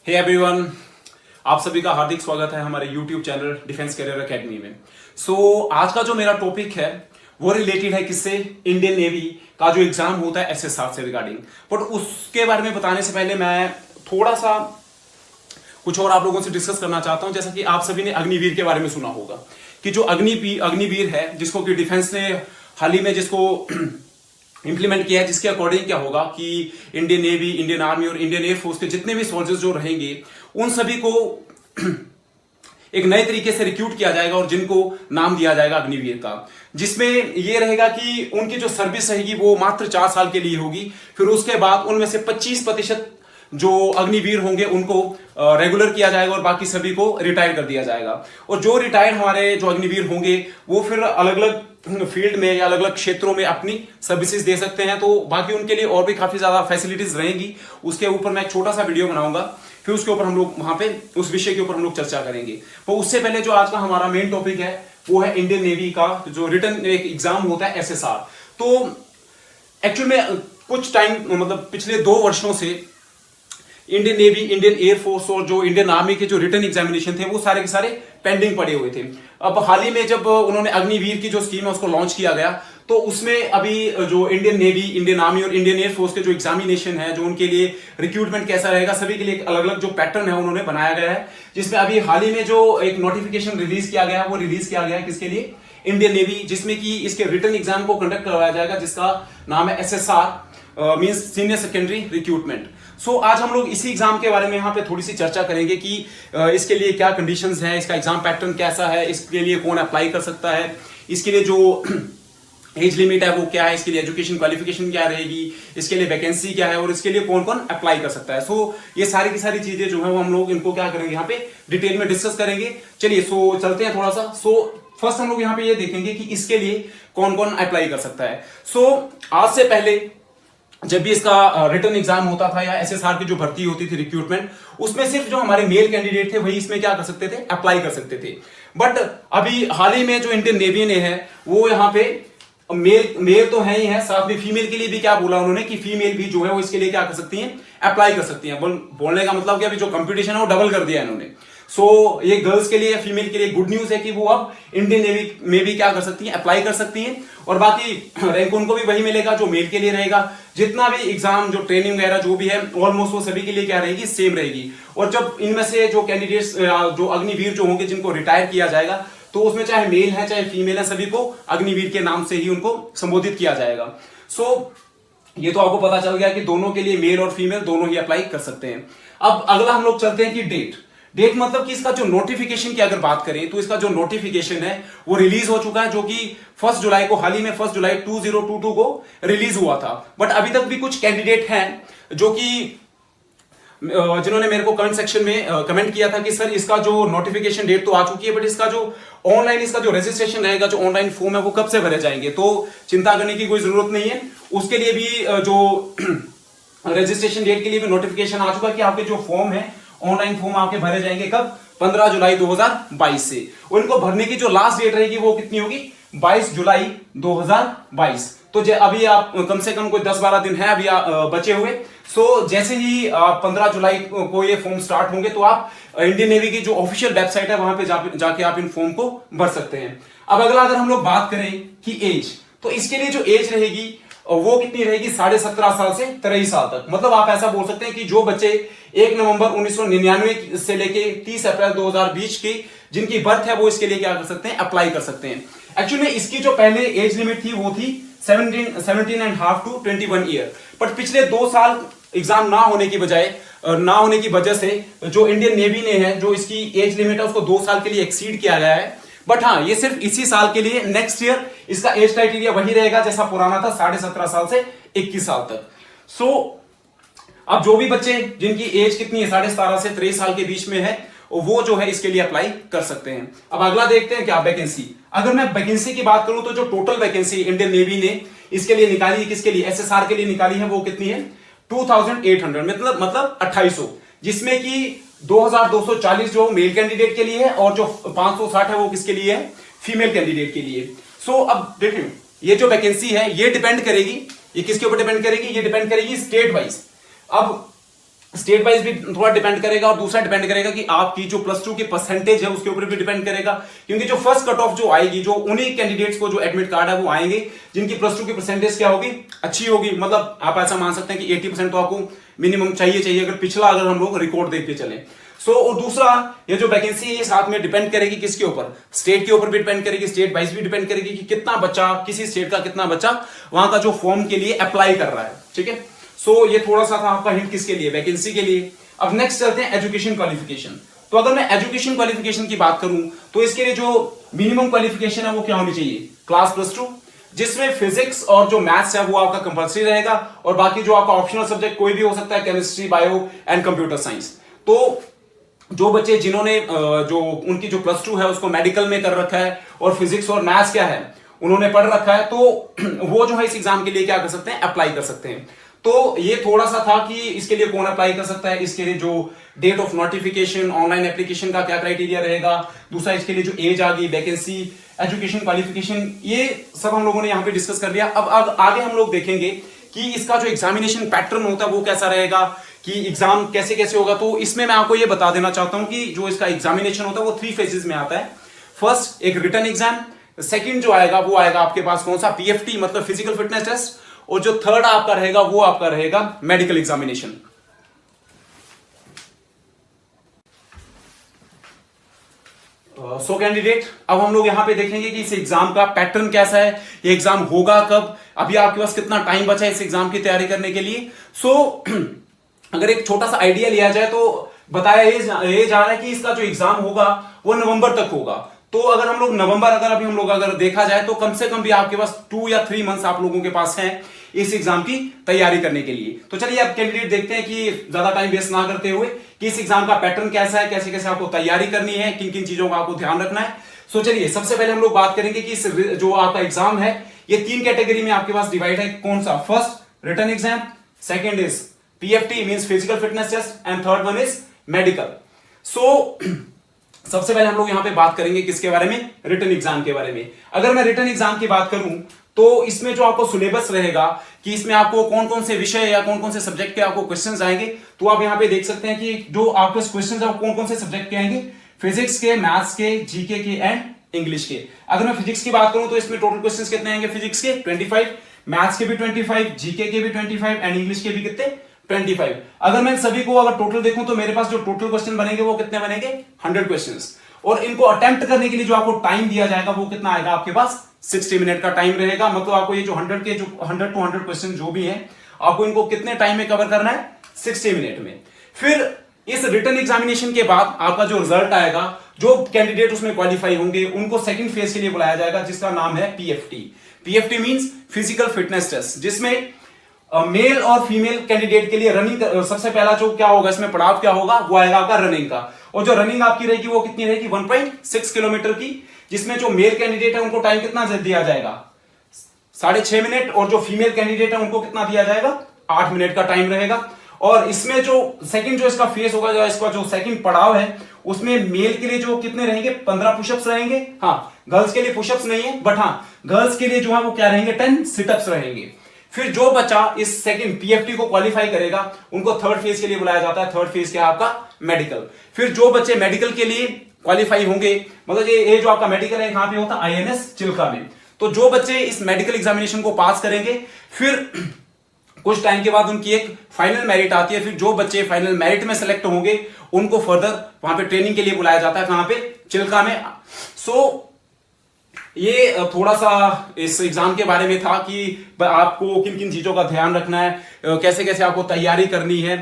Hey everyone, आप सभी का हार्दिक स्वागत है हमारे YouTube channel defence career academy में। आज का जो मेरा टॉपिक है वो रिलेटेड है किससे, इंडियन नेवी का जो एग्जाम होता है SSR से रिगार्डिंग। बट उसके बारे में बताने से पहले मैं थोड़ा सा कुछ और आप लोगों से डिस्कस करना चाहता हूं। जैसा कि आप सभी ने अग्निवीर के बारे में सुना होगा कि जो अग्निवीर है, जिसको कि डिफेंस ने हाल ही में जिसको इंप्लीमेंट किया है, जिसके अकॉर्डिंग क्या होगा कि इंडियन नेवी, इंडियन आर्मी और इंडियन एयरफोर्स के जितने भी सोल्जर्स जो रहेंगे उन सभी को एक नए तरीके से रिक्रूट किया जाएगा और जिनको नाम दिया जाएगा अग्निवीर का, जिसमें यह रहेगा कि उनकी जो सर्विस रहेगी वो मात्र 4 साल के लिए होगी। फिर उसके बाद उनमें से 25% जो अग्निवीर होंगे उनको रेगुलर किया जाएगा और बाकी सभी को रिटायर कर दिया जाएगा। और जो रिटायर हमारे जो अग्निवीर होंगे वो फिर अलग अलग फील्ड में या अलग अलग क्षेत्रों में अपनी सर्विसेज दे सकते हैं। तो बाकी उनके लिए और भी काफी ज्यादा फैसिलिटीज रहेंगी। उसके ऊपर मैं एक छोटा सा वीडियो बनाऊंगा, फिर उसके ऊपर हम लोग वहां पे उस विषय के ऊपर हम लोग चर्चा करेंगे। तो उससे पहले जो आज का हमारा मेन टॉपिक है वो है इंडियन नेवी का जो रिटन एक एग्जाम होता है SSR। तो एक्चुअल में कुछ टाइम मतलब पिछले 2 वर्षों से इंडियन नेवी, इंडियन एयरफोर्स और जो इंडियन आर्मी के जो रिटन एग्जामिनेशन थे वो सारे के सारे पेंडिंग पड़े हुए थे। अब हाल ही में जब उन्होंने अग्निवीर की जो स्कीम है उसको लॉन्च किया गया, तो उसमें अभी जो इंडियन नेवी, इंडियन आर्मी और इंडियन एयरफोर्स के जो एग्जामिनेशन है, जो उनके लिए रिक्रूटमेंट कैसा रहेगा, सभी के लिए एक अलग अलग जो पैटर्न है उन्होंने बनाया गया है। जिसमें अभी हाल ही में जो एक नोटिफिकेशन रिलीज किया गया है वो रिलीज किया गया है किसके लिए, इंडियन नेवी, जिसमें कि इसके रिटन एग्जाम को कंडक्ट करवाया जाएगा, जिसका नाम है SSR means senior secondary recruitment. आज हम लोग इसी एग्जाम के बारे में यहाँ पे थोड़ी सी चर्चा करेंगे कि इसके लिए क्या कंडीशंस हैं, इसका एग्जाम पैटर्न कैसा है, इसके लिए कौन अप्लाई कर सकता है, इसके लिए जो एज लिमिट है वो क्या है, इसके लिए एजुकेशन क्वालिफिकेशन क्या रहेगी, इसके लिए वैकेंसी क्या है और इसके लिए कौन कौन अप्लाई कर सकता है। ये सारी की सारी चीजें जो है वो हम लोग इनको क्या करेंगे, यहाँ पे डिटेल में डिस्कस करेंगे। चलिए चलते हैं थोड़ा सा। फर्स्ट हम लोग यहाँ पे ये देखेंगे कि इसके लिए कौन कौन अप्लाई कर सकता है। आज से पहले जब भी इसका रिटर्न एग्जाम होता था या SSR की जो भर्ती होती थी रिक्रूटमेंट, उसमें सिर्फ जो हमारे मेल कैंडिडेट थे वही इसमें क्या कर सकते थे, अप्लाई कर सकते थे। बट अभी हाल ही में जो इंडियन नेवी ने है वो यहाँ पे मेल तो है ही है, साथ में फीमेल के लिए भी क्या बोला उन्होंने कि फीमेल भी जो है वो इसके लिए क्या कर सकती हैं, अप्लाई कर सकती हैं। बोलने का मतलब कि अभी जो कंपटीशन है वो डबल कर दिया है इन्होंने। ये गर्ल्स के लिए, फीमेल के लिए गुड न्यूज है कि वो अब इंडियन नेवी में भी क्या कर सकती हैं, अप्लाई कर सकती हैं। और बाकी रैंक उनको भी वही मिलेगा जो मेल के लिए रहेगा। जितना भी एग्जाम, जो ट्रेनिंग वगैरह जो भी है, ऑलमोस्ट वो सभी के लिए क्या रहेगी, सेम रहेगी। और जब इनमें से जो कैंडिडेट्स, जो अग्निवीर जो होंगे जिनको रिटायर किया जाएगा, तो उसमें चाहे मेल है चाहे फीमेल है, सभी को अग्निवीर के नाम से ही उनको संबोधित किया जाएगा। ये तो आपको पता चल गया कि दोनों के लिए मेल और फीमेल दोनों ही अप्लाई कर सकते हैं। अब अगला हम लोग चलते हैं कि डेट मतलब कि इसका जो नोटिफिकेशन की अगर बात करें तो इसका जो नोटिफिकेशन है वो रिलीज हो चुका है, जो कि 1 जुलाई को, हाल ही में 1 जुलाई 2022 को रिलीज हुआ था। बट अभी तक भी कुछ कैंडिडेट हैं जो कि जिन्होंने मेरे को कमेंट सेक्शन में कमेंट किया था कि सर इसका जो नोटिफिकेशन डेट तो आ चुकी है, बट इसका जो ऑनलाइन, इसका जो रजिस्ट्रेशन रहेगा, जो ऑनलाइन फॉर्म है वो कब से भरे जाएंगे। तो चिंता करने की कोई जरूरत नहीं है, उसके लिए भी जो रजिस्ट्रेशन डेट के लिए भी नोटिफिकेशन आ चुका है कि आपके जो फॉर्म है, ऑनलाइन फॉर्म आपके भरे जाएंगे कब, 15 जुलाई 2022 से। और इनको भरने की जो लास्ट डेट रहेगी वो कितनी होगी, 22 जुलाई 2022। तो अभी आप कम से कम कोई 10-12 दिन है अभी बचे हुए। जैसे ही 15 जुलाई को ये फॉर्म स्टार्ट होंगे तो आप इंडियन नेवी की जो ऑफिशियल वेबसाइट है वहां पे जाके आप इन फॉर्म को भर सकते हैं। अब अगला अगर हम लोग बात करें कि एज, तो इसके लिए जो एज रहेगी वो कितनी रहेगी, 17.5 साल से 23 साल तक। मतलब आप ऐसा बोल सकते हैं कि जो बच्चे 1 नवंबर 1999 से लेके 30 अप्रैल 2020 की जिनकी बर्थ है वो इसके लिए क्या कर सकते हैं, अप्लाई कर सकते हैं। एक्चुअली में इसकी जो पहले एज लिमिट थी वो थी 17.5 टू 21 ईयर। बट पिछले 2 साल एग्जाम ना होने की वजह से जो इंडियन नेवी ने है, जो इसकी एज लिमिट है उसको 2 साल के लिए एक्सीड किया गया है। बट हाँ, ये सिर्फ इसी साल के लिए, नेक्स्ट ईयर इसका एज क्राइटेरिया वही रहेगा जैसा पुराना था, 17.5 साल से 21 साल तक। अब जो भी बच्चे जिनकी एज कितनी है, 17.5 से 23 साल के बीच में है, वो जो है इसके लिए अप्लाई कर सकते हैं। अब अगला देखते हैं क्या, वैकेंसी। अगर मैं वैकेंसी की बात करूं तो जो टोटल वैकेंसी इंडियन नेवी ने इसके लिए निकाली है, किसके लिए, SSR के लिए निकाली है, वो कितनी है, 2800, मतलब 2800, जिसमें कि 2240 जो मेल कैंडिडेट के लिए है और जो 560 है वो किसके लिए है, फीमेल कैंडिडेट के लिए। अब देखिए ये जो वैकेंसी है ये डिपेंड करेगी, ये किसके ऊपर डिपेंड करेगी, ये डिपेंड करेगी स्टेट वाइज। अब स्टेट वाइज भी थोड़ा डिपेंड करेगा, और दूसरा डिपेंड करेगा कि आपकी जो प्लस टू की परसेंटेज है उसके ऊपर भी डिपेंड करेगा, क्योंकि जो फर्स्ट कट ऑफ जो आएगी, जो उन्हीं कैंडिडेट्स को जो एडमिट कार्ड है वो आएंगे जिनकी प्लस टू की परसेंटेज क्या होगी, अच्छी होगी। मतलब आप ऐसा मान सकते हैं कि 80% तो आपको मिनिमम चाहिए, अगर पिछला अगर हम लोग रिकॉर्ड देख के चले। और दूसरा, ये जो वैकेंसी है साथ में डिपेंड करेगी किसके ऊपर, स्टेट के ऊपर भी डिपेंड करेगी, स्टेट वाइज भी डिपेंड करेगी कि कितना बच्चा, किसी स्टेट का कितना बच्चा वहां का जो फॉर्म के लिए अप्लाई कर रहा है। ठीक है, ये थोड़ा सा था आपका हिंट किसके लिए, वैकेंसी के लिए। अब नेक्स्ट चलते हैं एजुकेशन क्वालिफिकेशन। तो अगर मैं एजुकेशन क्वालिफिकेशन की बात करूं तो इसके लिए जो मिनिमम क्वालिफिकेशन है वो क्या होनी चाहिए, क्लास +2, जिसमें फिजिक्स और जो मैथ्स है वो आपका कंपलसरी रहेगा, और बाकी जो आपका ऑप्शनल सब्जेक्ट कोई भी हो सकता है, chemistry, bio and computer science. तो जो बच्चे जिन्होंने जो उनकी जो +2 है उसको मेडिकल में कर रखा है और फिजिक्स और मैथ्स क्या है उन्होंने पढ़ रखा है, तो वो जो है इस एग्जाम के लिए क्या कर सकते हैं, अप्लाई कर सकते हैं। तो ये थोड़ा सा था कि इसके लिए कौन अप्लाई कर सकता है, इसके लिए जो date of notification, online application का क्या क्राइटेरिया रहेगा, दूसरा इसके लिए जो एज आ गई, वैकेंसी, एजुकेशन क्वालिफिकेशन, ये सब हम लोगों ने यहाँ पे डिस्कस कर लिया। अब आगे हम लोग देखेंगे कि इसका जो एग्जामिनेशन पैटर्न होता है वो कैसा रहेगा, कि एग्जाम कैसे कैसे होगा। तो इसमें मैं आपको ये बता देना चाहता हूं कि जो इसका एग्जामिनेशन होता है वो 3 फेजेस में आता है। फर्स्ट एक रिटन एग्जाम, सेकंड जो आएगा वो आएगा आपके पास कौन सा, पीएफटी मतलब फिजिकल फिटनेस टेस्ट, और जो थर्ड आपका रहेगा वो आपका रहेगा मेडिकल एग्जामिनेशन। कैंडिडेट, अब हम लोग यहां पे देखेंगे कि इस एग्जाम का पैटर्न कैसा है, ये एग्जाम होगा कब, अभी आपके पास कितना टाइम बचा है इस एग्जाम की तैयारी करने के लिए। अगर एक छोटा सा आइडिया लिया जाए तो बताया ये जा रहा है कि इसका जो एग्जाम होगा वो नवंबर तक होगा। तो अगर हम लोग नवंबर, अगर देखा जाए तो कम से कम भी आपके पास 2 या 3 मंथ्स आप लोगों के पास हैं इस एग्जाम की तैयारी करने के लिए। तो चलिए अब कैंडिडेट देखते हैं कि ज्यादा टाइम वेस्ट ना करते हुए कि इस एग्जाम का पैटर्न कैसा है, कैसे कैसे आपको तैयारी करनी है, किन किन चीजों का आपको ध्यान रखना है। चलिए सबसे पहले हम लोग बात करेंगे कि इस जो आपका एग्जाम है ये 3 कैटेगरी में आपके पास डिवाइड है। कौन सा, first written exam, second is PFT means physical fitness test, and third one is medical. सबसे पहले हम लोग यहां पे बात करेंगे किसके बारे में, रिटन एग्जाम के बारे में। अगर मैं रिटन एग्जाम की बात करूं तो इसमें जो आपको सिलेबस रहेगा कि इसमें आपको कौन कौन से विषय या कौन कौन से सब्जेक्ट के आपको क्वेश्चंस आएंगे, तो आप यहां पे देख सकते हैं कि जो आपके क्वेश्चंस है वो कौन कौन से सब्जेक्ट के आएंगे, फिजिक्स के, मैथ्स के, जीके के एंड इंग्लिश के। अगर मैं फिजिक्स की बात करूं तो इसमें टोटल क्वेश्चंस कितने आएंगे, फिजिक्स के 25, मैथ्स के भी 25, जीके के भी 25 एंड इंग्लिश के भी कितने 25। अगर मैं सभी को अगर टोटल देखूं तो मेरे पास जो टोटल क्वेश्चन बनेंगे वो कितने बनेंगे, 100 क्वेश्चंस। और इनको अटेम्प्ट करने के लिए जो आपको टाइम दिया जाएगा वो कितना आएगा, आपके पास 60 मिनट का टाइम रहेगा। मतलब आपको ये जो 100 टू 100 क्वेश्चन जो भी है आपको इनको कितने टाइम में कवर करना है, 60 मिनट में। फिर इस रिटन एग्जामिनेशन के बाद आपका जो रिजल्ट आएगा, जो कैंडिडेट उसमें क्वालिफाई होंगे उनको सेकंड फेज के लिए बुलाया जाएगा जिसका नाम है PFT. PFT means physical fitness test, जिसमें मेल और फीमेल कैंडिडेट के लिए रनिंग, सबसे पहला जो क्या होगा इसमें पड़ाव क्या होगा वो आएगा आपका रनिंग का। और जो रनिंग आपकी रहेगी वो कितनी रहेगी, 1.6 किलोमीटर की, जिसमें जो मेल कैंडिडेट है उनको टाइम कितना दिया जाएगा, 6.5 मिनट, और जो फीमेल कैंडिडेट है उनको कितना दिया जाएगा, 8 मिनट का टाइम रहेगा। और इसमें जो सेकंड जो इसका फेस होगा, जो इसका जो सेकंड पड़ाव है उसमें मेल के लिए जो कितने रहेंगे, 15 पुशअप्स रहेंगे। हाँ, गर्ल्स के लिए पुशअप्स नहीं है, बट हाँ गर्ल्स के लिए जो है वो क्या रहेंगे, 10 सिटअप्स रहेंगे। फिर जो बच्चा इस सेकंड पीएफटी को क्वालिफाई करेगा उनको थर्ड फेज के लिए बुलाया जाता है। थर्ड फेज क्या है आपका, मेडिकल। फिर जो बच्चे मेडिकल के लिए क्वालिफाई होंगे, मतलब ये जो आपका मेडिकल है कहां पे होता है, आईएनएस चिल्का में। तो जो बच्चे इस मेडिकल एग्जामिनेशन को पास करेंगे फिर कुछ टाइम के बाद उनकी एक फाइनल मेरिट आती है। फिर जो बच्चे फाइनल मेरिट में सेलेक्ट होंगे उनको फर्दर वहां पे ट्रेनिंग के लिए बुलाया जाता है, कहां पे, चिल्का में। ये थोड़ा सा इस एग्जाम के बारे में था कि आपको किन किन चीजों का ध्यान रखना है, कैसे कैसे आपको तैयारी करनी है।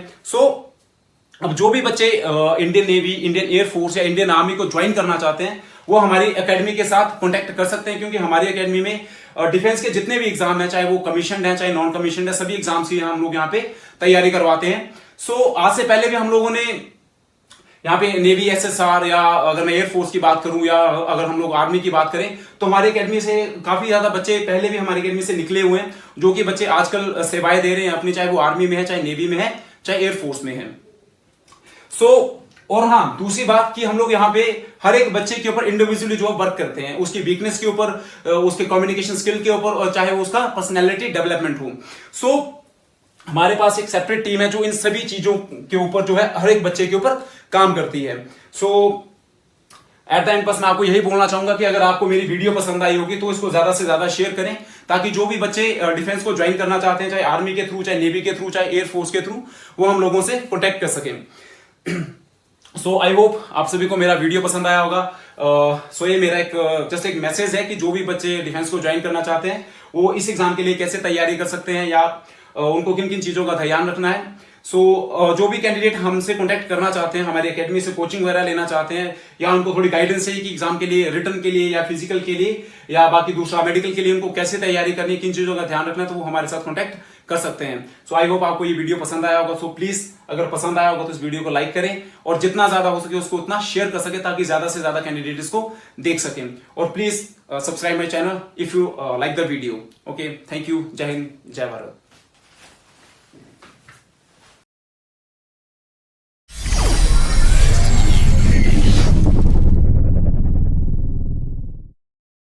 अब जो भी बच्चे इंडियन नेवी, इंडियन एयरफोर्स या इंडियन आर्मी को ज्वाइन करना चाहते हैं वो हमारी एकेडमी के साथ कांटेक्ट कर सकते हैं, क्योंकि हमारी एकेडमी में डिफेंस के जितने भी एग्जाम है, चाहे वो कमीशन है चाहे नॉन कमीशन है, सभी एग्जाम्स की हम लोग यहाँ पे तैयारी करवाते हैं। आज से पहले भी हम लोगों ने यहाँ पे नेवी, एसएसआर, या अगर मैं एयरफोर्स की बात करूं या अगर हम लोग आर्मी की बात करें तो हमारी एकेडमी से काफी ज्यादा बच्चे पहले भी हमारी एकेडमी से निकले हुए हैं, जो कि बच्चे आजकल सेवाएं दे रहे हैं अपनी, चाहे वो आर्मी में है, चाहे नेवी में है, चाहे एयरफोर्स में है। और हाँ, दूसरी बात कि हम लोग यहाँ पे हर एक बच्चे के ऊपर इंडिविजुअली जो वर्क करते हैं, उसकी वीकनेस के ऊपर, उसके कम्युनिकेशन स्किल के ऊपर, और चाहे वो उसका पर्सनैलिटी डेवलपमेंट हो। हमारे पास एक सेपरेट टीम है जो इन सभी चीजों के ऊपर जो है हर एक बच्चे के ऊपर काम करती है। सो एट द एंड बस मैं आपको यही बोलना चाहूंगा कि अगर आपको मेरी वीडियो पसंद आई होगी तो इसको ज्यादा से ज्यादा शेयर करें, ताकि जो भी बच्चे डिफेंस को ज्वाइन करना चाहते हैं, चाहे आर्मी के थ्रू, चाहे नेवी के थ्रू, चाहे एयरफोर्स के थ्रू, वो हम लोगों से कॉन्टेक्ट कर सकें। सो आई होप आप सभी को मेरा वीडियो पसंद आया होगा। सो ये मेरा एक जस्ट एक मैसेज है कि जो भी बच्चे डिफेंस को ज्वाइन करना चाहते हैं वो इस एग्जाम के लिए कैसे तैयारी कर सकते हैं, या उनको किन किन चीजों का ध्यान रखना है। सो जो भी कैंडिडेट हमसे कांटेक्ट करना चाहते हैं, हमारी एकेडमी से कोचिंग वगैरह लेना चाहते हैं, या उनको थोड़ी गाइडेंस चाहिए कि एग्जाम के लिए, रिटन के लिए, या फिजिकल के लिए, या बाकी दूसरा मेडिकल के लिए उनको कैसे तैयारी करनी है, किन चीजों का ध्यान रखना है, तो वो हमारे साथ कांटेक्ट कर सकते हैं। सो आई होप आपको ये वीडियो पसंद आया होगा। सो प्लीज अगर पसंद आया होगा तो इस वीडियो को लाइक करें, और जितना ज्यादा हो सके उसको उतना शेयर कर सके, ताकि ज्यादा से ज्यादा कैंडिडेट इसको देख सकें। और please subscribe my channel if you like the video. Okay, thank you. जय हिंद, जय भारत।